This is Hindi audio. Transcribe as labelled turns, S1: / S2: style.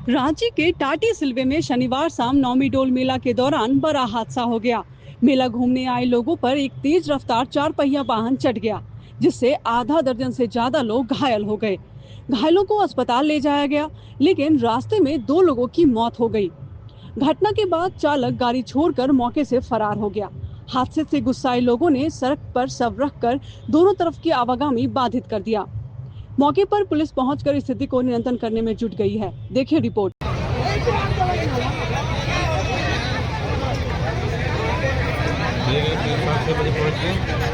S1: रांची के टाटी सिलवे में शनिवार शाम नौमी डोल मेला के दौरान बड़ा हादसा हो गया। मेला घूमने आए लोगों पर एक तेज रफ्तार 4 पहिया वाहन चढ़ गया, जिससे आधा दर्जन से ज्यादा लोग घायल हो गए। घायलों को अस्पताल ले जाया गया, लेकिन रास्ते में 2 लोगों की मौत हो गई। घटना के बाद चालक गाड़ी छोड़कर मौके से फरार हो गया। हादसे से गुस्साए लोगों ने सड़क पर शव रखकर दोनों तरफ की आवागमनी बाधित कर दिया। मौके पर पुलिस पहुंचकर स्थिति को नियंत्रण करने में जुट गई है। देखिए रिपोर्ट।
S2: बजे पहुंच गए।